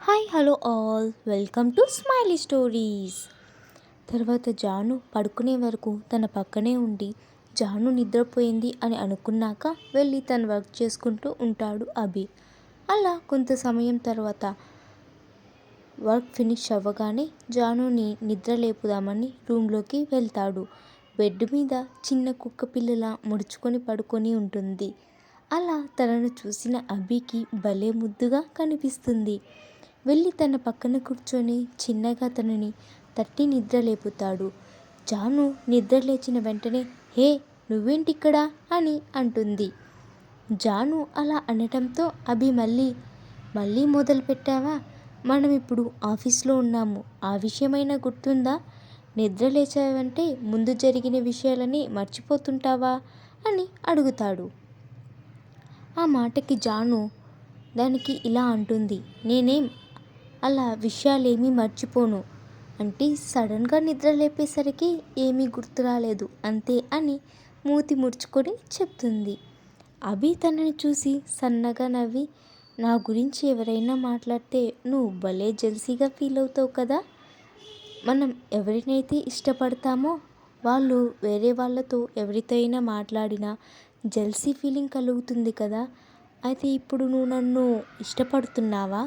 Hi hello all welcome to smiley stories. తర్వాత జాను పడుకునే వరకు తన పక్కనే ఉండి జాను నిద్రపోయింది అని అనుకున్నాక వెళ్ళి తన వర్క్ చేసుకుంటూ ఉంటాడు అభి. అలా కొంత సమయం తర్వాత వర్క్ ఫినిష్ అవ్వగానే జానుని నిద్ర లేపుదామని రూమ్లోకి వెళ్తాడు. బెడ్ మీద చిన్న కుక్క పిల్లలా ముడుచుకొని పడుకొని ఉంటుంది. అలా తనను చూసిన అభికి భలే ముద్దుగా కనిపిస్తుంది. వెళ్ళి తన పక్కన కూర్చొని చిన్నగా తనని తట్టి నిద్ర లేపుతాడు. జాను నిద్ర లేచిన వెంటనే హే నువ్వేంటిక్కడా అని అంటుంది. జాను అలా అనటంతో అభి మళ్ళీ మొదలు పెట్టావా, మనం ఇప్పుడు ఆఫీస్లో ఉన్నాము, ఆ విషయమైనా గుర్తుందా, నిద్ర లేచావంటే ముందు జరిగిన విషయాలని మర్చిపోతుంటావా అని అడుగుతాడు. ఆ మాటకి జాను దానికి ఇలా అంటుంది, నేనేం అలా విషయాలేమీ మర్చిపోను అంటే సడన్గా నిద్ర లేపేసరికి ఏమీ గుర్తు రాలేదు అంతే అని మూతి ముడుచుకొని చెప్తుంది. అభి తనని చూసి సన్నగా నవ్వి, నా గురించి ఎవరైనా మాట్లాడితే నువ్వు భలే జెల్సీగా ఫీల్ అవుతావు కదా, మనం ఎవరినైతే ఇష్టపడతామో వాళ్ళు వేరే వాళ్ళతో ఎవరితో అయినా మాట్లాడినా జెల్సీ ఫీలింగ్ కలుగుతుంది కదా, అయితే ఇప్పుడు నువ్వు నన్ను ఇష్టపడుతున్నావా,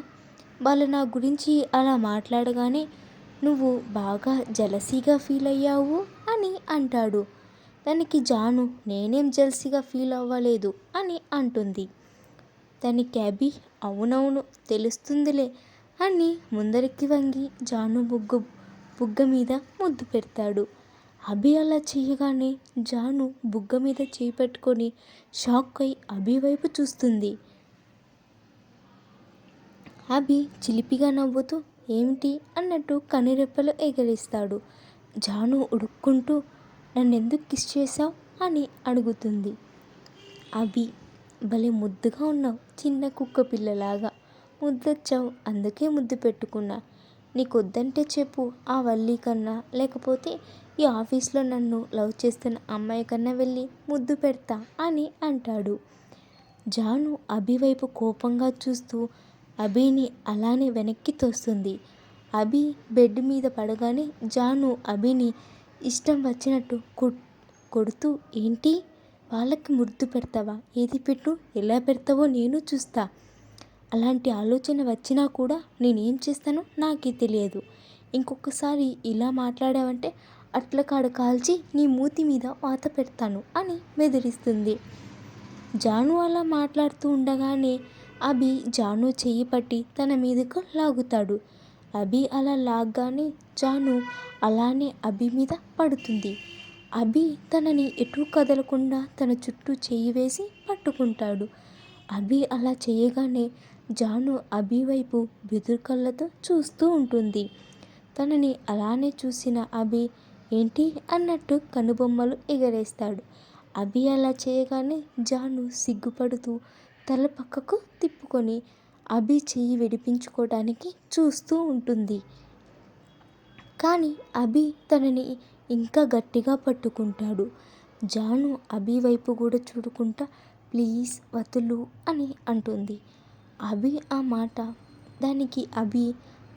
వాళ్ళు నా గురించి అలా మాట్లాడగానే నువ్వు బాగా జలసీగా ఫీల్ అయ్యావు అని అంటాడు. దానికి జాను నేనేం జలసీగా ఫీల్ అవ్వలేదు అని అంటుంది. దానికి అభి అవునవును తెలుస్తుందిలే అని ముందరికి వంగి జాను బుగ్గ మీద ముద్దు పెడతాడు. అభి అలా చేయగానే జాను బుగ్గ మీద చేయి పెట్టుకొని షాక్ అయి అభి వైపు చూస్తుంది. అభి చిలిపిగా నవ్వుతూ ఏమిటి అన్నట్టు కనురెప్పలు ఎగరేస్తాడు. జాను ఉడుక్కుంటూ నన్నెందుకు కిస్ చేశావు అని అడుగుతుంది. అభి భలే ముద్దుగా ఉన్నావు, చిన్న కుక్క పిల్లలాగా ముద్దొచ్చావు, అందుకే ముద్దు పెట్టుకున్నా, నీకొద్దంటే చెప్పు, ఆ వల్లి కన్నా లేకపోతే ఈ ఆఫీస్లో నన్ను లవ్ చేస్తున్న అమ్మాయి కన్నా వెళ్ళి ముద్దు పెడతా అని అంటాడు. జాను అభి వైపు కోపంగా చూస్తూ అభిని అలానే వెనక్కి తోస్తుంది. అభి బెడ్ మీద పడగానే జాను అభిని ఇష్టం వచ్చినట్టు కొడుతూ ఏంటి వాళ్ళకి ముద్దు పెడతావా, ఏది పెట్టు, ఎలా పెడతావో నేను చూస్తా, అలాంటి ఆలోచన వచ్చినా కూడా నేనేం చేస్తానో నాకే తెలియదు, ఇంకొకసారి ఇలా మాట్లాడావంటే అట్ల కాడ కాల్చి నీ మూతి మీద వాత పెడతాను అని బెదిరిస్తుంది. జాను అలా మాట్లాడుతూ ఉండగానే అభి జాను చెయ్యి పట్టి తన మీదకు లాగుతాడు. అభి అలా లాగ్గానే జాను అలానే అభి మీద పడుతుంది. అభి తనని ఎటూ కదలకుండా తన చుట్టూ చెయ్యి వేసి పట్టుకుంటాడు. అభి అలా చేయగానే జాను అభి వైపు బెదురు కళ్ళతో చూస్తూ ఉంటుంది. తనని అలానే చూసిన అభి ఏంటి అన్నట్టు కనుబొమ్మలు ఎగరేస్తాడు. అభి అలా చేయగానే జాను సిగ్గుపడుతూ తల పక్కకు తిప్పుకొని అభి చెయ్యి విడిపించుకోవడానికి చూస్తూ ఉంటుంది. కానీ అభి తనని ఇంకా గట్టిగా పట్టుకుంటాడు. జాను అభి వైపు కూడా చూడకుండా ప్లీజ్ వదులు అని అంటుంది. అభి దానికి అభి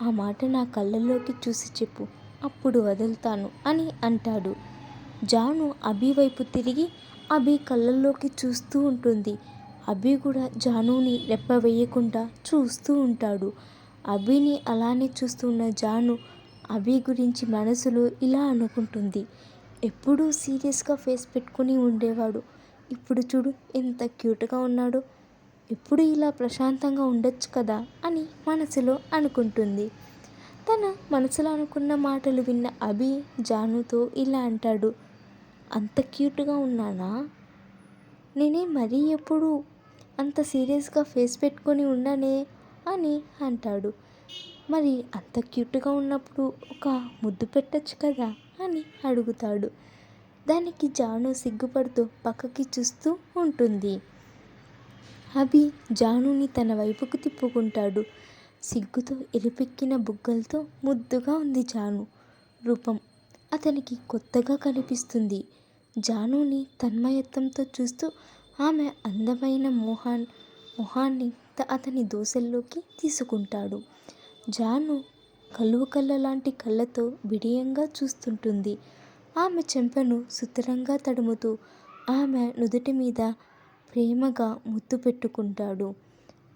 ఆ మాట నా కళ్ళల్లోకి చూసి చెప్పు, అప్పుడు వదులుతాను అని అంటాడు. జాను అభి వైపు తిరిగి అభి కళ్ళల్లోకి చూస్తూ ఉంటుంది. అభి కూడా జానుని రెప్ప వేయకుండా చూస్తూ ఉంటాడు. అభిని అలానే చూస్తున్న జాను అభి గురించి మనసులో ఇలా అనుకుంటుంది, ఎప్పుడూ సీరియస్గా ఫేస్ పెట్టుకుని ఉండేవాడు, ఇప్పుడు చూడు ఎంత క్యూట్గా ఉన్నాడో, ఇప్పుడు ఇలా ప్రశాంతంగా ఉండొచ్చు కదా అని మనసులో అనుకుంటుంది. తన మనసులో అనుకున్న మాటలు విన్న అభి జానుతో ఇలా అంటాడు, అంత క్యూట్గా ఉన్నానా, నేనే మరీ ఎప్పుడు అంత సీరియస్గా ఫేస్ పెట్టుకొని ఉన్నానే అని అంటాడు. మరి అంత క్యూట్గా ఉన్నప్పుడు ఒక ముద్దు పెట్టచ్చు కదా అని అడుగుతాడు. దానికి జాను సిగ్గుపడుతూ పక్కకి చూస్తూ ఉంటుంది. అభి జానుని తన వైపుకు తిప్పుకుంటాడు. సిగ్గుతో ఎరిపెక్కిన బుగ్గలతో ముద్దుగా ఉంది జాను రూపం. అతనికి కొత్తగా కనిపిస్తుంది. జానుని తన్మయత్వంతో చూస్తూ ఆమె అందమైన మొహాన్ని అతని దోసెల్లోకి తీసుకుంటాడు. జాను కలువ కళ్ళ లాంటి కళ్ళతో బిడియంగా చూస్తుంటుంది. ఆమె చెంపను సుతరంగా తడుముతూ ఆమె నుదుటి మీద ప్రేమగా ముద్దు పెట్టుకుంటాడు.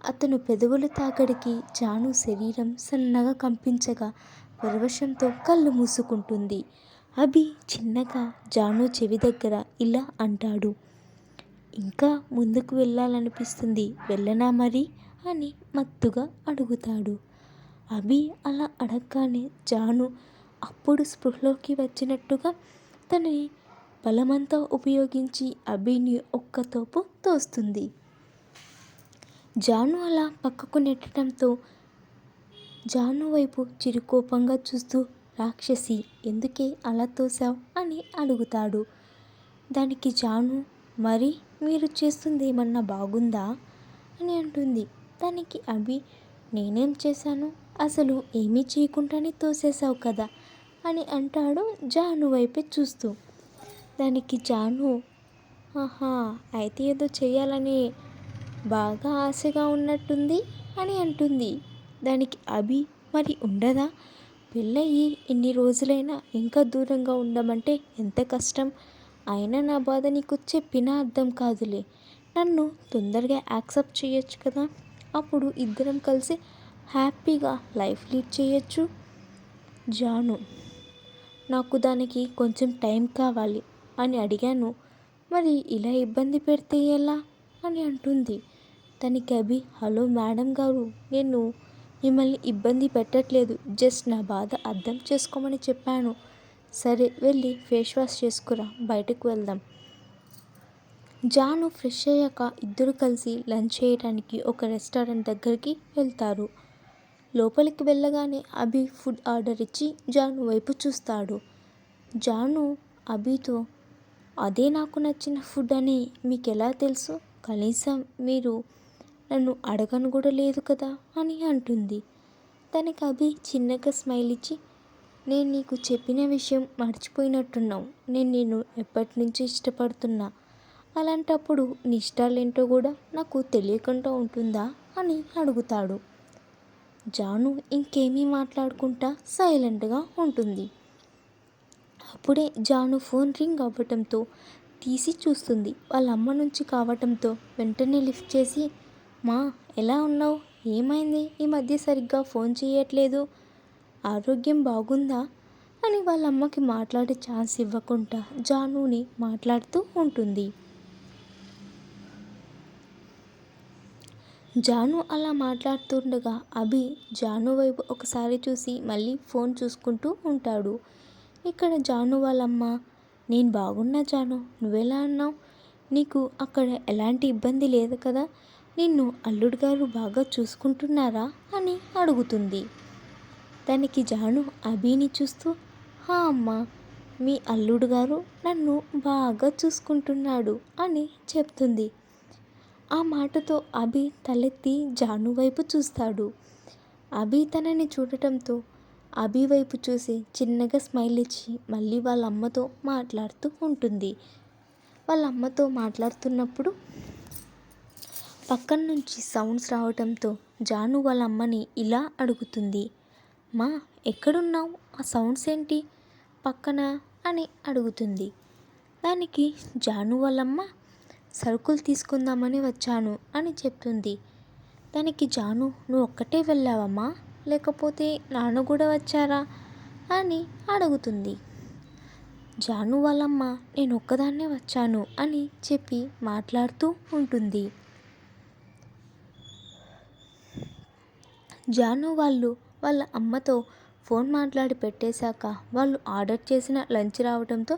అతను పెదవుల తాకిడికి జాను శరీరం సన్నగా కంపించగా పరవశంతో కళ్ళు మూసుకుంటుంది. అభి చిన్నగా జాను చెవి దగ్గర ఇలా అంటాడు. ఇంకా ముందుకు వెళ్ళాలనిపిస్తుంది, వెళ్ళనా మరి అని మత్తుగా అడుగుతాడు. అభి అలా అడగగానే జాను అప్పుడు స్పృహలోకి వచ్చినట్టుగా తన బలమంతా ఉపయోగించి అభిని ఒక్క తోపు తోస్తుంది. జాను అలా పక్కకు నెట్టడంతో జాను వైపు చిరుకోపంగా చూస్తూ, రాక్షసి, ఎందుకే అలా తోసావు అని అడుగుతాడు. దానికి జాను, మరి మీరు చేస్తుంది ఏమన్నా బాగుందా అని అంటుంది. దానికి అభి, నేనేం చేశాను, అసలు ఏమీ చేయకుండానే తోసేసావు కదా అని అంటాడు జాను వైపే చూస్తూ. దానికి జాను, ఆహా, అయితే ఏదో చేయాలని బాగా ఆశగా ఉన్నట్టుంది అని అంటుంది. దానికి అభి, మరి ఉండదా, పెళ్ళయి ఇన్ని రోజులైనా ఇంకా దూరంగా ఉండమంటే ఎంత కష్టం, అయినా నా బాధ నీకు చెప్పినా అర్థం కాదులే, నన్ను తొందరగా యాక్సెప్ట్ చేయొచ్చు కదా, అప్పుడు ఇద్దరం కలిసి హ్యాపీగా లైఫ్ లీడ్ చేయొచ్చు. జాను, నాకు దానికి కొంచెం టైం కావాలి అని అడిగాను, మరి ఇలా ఇబ్బంది పెడితే ఎలా అని అంటుంది. తనకి అభి, హలో మేడం గారు, నేను మిమ్మల్ని ఇబ్బంది పెట్టట్లేదు, జస్ట్ నా బాధ అర్థం చేసుకోమని చెప్పాను. సరే వెళ్ళి ఫేస్ వాష్ చేసుకురా, బయటకు వెళ్దాం. జాను ఫ్రెష్ అయ్యాక ఇద్దరు కలిసి లంచ్ చేయడానికి ఒక రెస్టారెంట్ దగ్గరికి వెళ్తారు. లోపలికి వెళ్ళగానే అభి ఫుడ్ ఆర్డర్ ఇచ్చి జాను వైపు చూస్తాడు. జాను అభితో, అదే నాకు నచ్చిన ఫుడ్ అని మీకు ఎలా తెలుసు, కనీసం మీరు నన్ను అడగను కూడా లేదు కదా అని అంటుంది. తనకి అభి చిన్నగా స్మైల్ ఇచ్చి, నేను నీకు చెప్పిన విషయం మర్చిపోయినట్టున్నావు, నేను నిన్ను ఎప్పటి నుంచి ఇష్టపడుతున్నా, అలాంటప్పుడు నీ ఇష్టాలేంటో కూడా నాకు తెలియకుండా ఉంటుందా అని అడుగుతాడు. జాను ఇంకేమీ మాట్లాడుకుంటా సైలెంట్గా ఉంటుంది. అప్పుడే జాను ఫోన్ రింగ్ అవ్వటంతో తీసి చూస్తుంది. వాళ్ళ అమ్మ నుంచి కావటంతో వెంటనే లిఫ్ట్ చేసి, మా, ఎలా ఉన్నావు, ఏమైంది ఈ మధ్య సరిగ్గా ఫోన్ చేయట్లేదు, ఆరోగ్యం బాగుందా అని వాళ్ళ అమ్మకి మాట్లాడే ఛాన్స్ ఇవ్వకుండా జానుని మాట్లాడుతూ ఉంటుంది. జాను అలా మాట్లాడుతుండగా అభి జాను వైపు ఒకసారి చూసి మళ్ళీ ఫోన్ చూసుకుంటూ ఉంటాడు. ఇక్కడ జాను వాళ్ళమ్మ, నేను బాగున్నా జాను, నువ్వెలా అన్నావు, నీకు అక్కడ ఎలాంటి ఇబ్బంది లేదు కదా, నిన్ను అల్లుడు గారు బాగా చూసుకుంటున్నారా అని అడుగుతుంది. దానికి జాను అభిని చూస్తూ, హా అమ్మ, మీ అల్లుడు గారు నన్ను బాగా చూసుకుంటున్నాడు అని చెప్తుంది. ఆ మాటతో అభి తలెత్తి జాను వైపు చూస్తాడు. అభి తనని చూడటంతో అభి వైపు చూసి చిన్నగా స్మైల్ ఇచ్చి మళ్ళీ వాళ్ళ అమ్మతో మాట్లాడుతూ ఉంటుంది. వాళ్ళ అమ్మతో మాట్లాడుతున్నప్పుడు పక్కన నుంచి సౌండ్స్ రావడంతో జాను వాళ్ళ అమ్మని ఇలా అడుగుతుంది. మా, ఎక్కడున్నావు, ఆ సౌండ్స్ ఏంటి పక్కన అని అడుగుతుంది. దానికి జాను వాళ్ళమ్మ, సరుకులు తీసుకుందామని వచ్చాను అని చెప్తుంది. దానికి జాను, నువ్వు ఒక్కటే వెళ్ళావమ్మా, లేకపోతే నాన్న కూడా వచ్చారా అని అడుగుతుంది. జాను వాళ్ళమ్మ, నేను ఒక్కదాన్నే వచ్చాను అని చెప్పి మాట్లాడుతూ ఉంటుంది. జాను వాళ్ళు వాళ్ళ అమ్మతో ఫోన్ మాట్లాడి పెట్టేశాక వాళ్ళు ఆర్డర్ చేసిన లంచ్ రావడంతో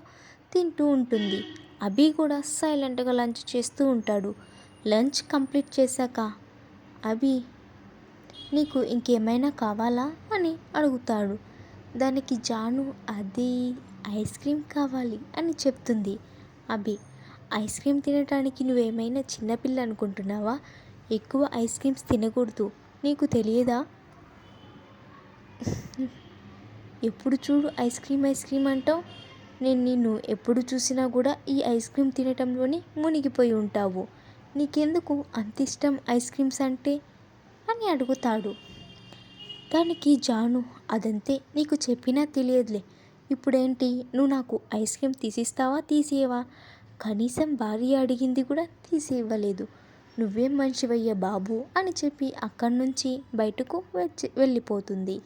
తింటూ ఉంటుంది. అభి కూడా సైలెంట్గా లంచ్ చేస్తూ ఉంటాడు. లంచ్ కంప్లీట్ చేశాక అభి, నీకు ఇంకేమైనా కావాలా అని అడుగుతాడు. దానికి జాను, అది ఐస్ క్రీమ్ కావాలి అని చెప్తుంది. అభి, ఐస్ క్రీమ్ తినడానికి నువ్వేమైనా చిన్నపిల్ల అనుకుంటున్నావా, ఎక్కువ ఐస్ క్రీమ్స్ తినకూడదు, నీకు తెలియదా, ఎప్పుడు చూడు ఐస్ క్రీమ్ అంటావు, నేను నిన్ను ఎప్పుడు చూసినా కూడా ఈ ఐస్ క్రీమ్ తినటంలోనే మునిగిపోయి ఉంటావు, నీకెందుకు అంత ఇష్టం ఐస్ క్రీమ్స్ అంటే అని అడుగుతాడు. దానికి జాను, అదంతే, నీకు చెప్పినా తెలియదులే. ఇప్పుడేంటి, నువ్వు నాకు ఐస్ క్రీమ్ తీసిస్తావా తీసియవా? కనీసం భార్య అడిగింది కూడా తీసి ఇవ్వలేదు. నువ్వేం మనిషివయ్యా బాబు అని చెప్పి అక్కడి నుంచి బయటకు వెళ్ళిపోతుంది.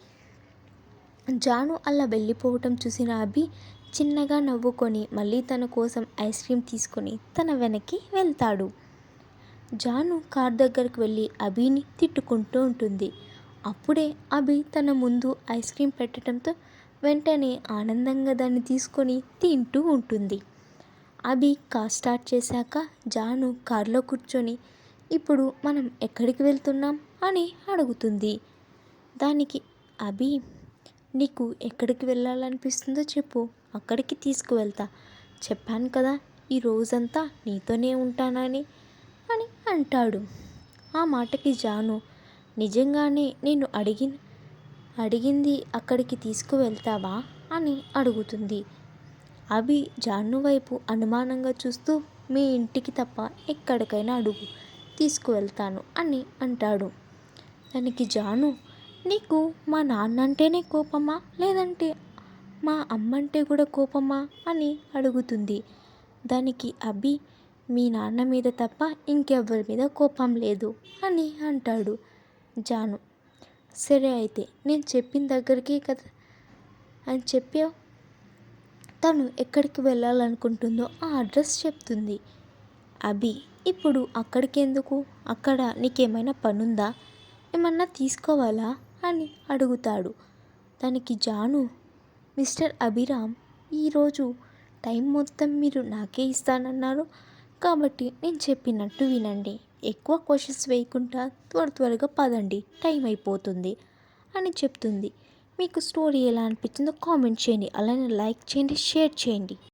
జాను అలా వెళ్ళిపోవటం చూసిన అభి చిన్నగా నవ్వుకొని మళ్ళీ తన కోసం ఐస్ క్రీమ్ తీసుకొని తన వెనక్కి వెళ్తాడు. జాను కార్ దగ్గరకు వెళ్ళి అభిని తిట్టుకుంటూ ఉంటుంది. అప్పుడే అభి తన ముందు ఐస్ క్రీమ్ పెట్టడంతో వెంటనే ఆనందంగా దాన్ని తీసుకొని తింటూ ఉంటుంది. అభి కార్ స్టార్ట్ చేశాక జాను కార్లో కూర్చొని, ఇప్పుడు మనం ఎక్కడికి వెళ్తున్నాం అని అడుగుతుంది. దానికి అభి, నీకు ఎక్కడికి వెళ్ళాలనిపిస్తుందో చెప్పు, అక్కడికి తీసుకువెళ్తా. చెప్పాను కదా ఈ రోజంతా నీతోనే ఉంటానని అని అంటాడు. ఆ మాటకి జాను, నిజంగానే నేను అడిగింది అక్కడికి తీసుకువెళ్తావా అని అడుగుతుంది. అభి జాను వైపు అనుమానంగా చూస్తూ, మీ ఇంటికి తప్ప ఎక్కడికైనా అడుగు, తీసుకువెళ్తాను అని అంటాడు. దానికి జాను, నీకు మా నాన్న అంటేనే కోపమా లేదంటే మా అమ్మంటే కూడా కోపమా అని అడుగుతుంది. దానికి అభి, మీ నాన్న మీద తప్ప ఇంకెవ్వరి మీద కోపం లేదు అని అంటాడు. జాను, సరే అయితే నేను చెప్పిన దగ్గరికి కదా అని చెప్పావు. తను ఎక్కడికి వెళ్ళాలనుకుంటుందో ఆ అడ్రస్ చెప్తుంది. అభి, ఇప్పుడు అక్కడికి ఎందుకు, అక్కడ నీకేమైనా పనుందా, ఏమన్నా తీసుకోవాలా అని అడుగుతాడు. దానికి జాను, మిస్టర్ అభిరామ్, ఈరోజు టైం మొత్తం మీరు నాకే ఇస్తానన్నారు కాబట్టి నేను చెప్పినట్టు వినండి. ఎక్కువ క్వశ్చన్స్ వేయకుండా త్వరగా పదండి, టైం అయిపోతుంది అని చెప్తుంది. మీకు స్టోరీ ఎలా అనిపించిందో కామెంట్ చేయండి. అలానే లైక్ చేయండి, షేర్ చేయండి.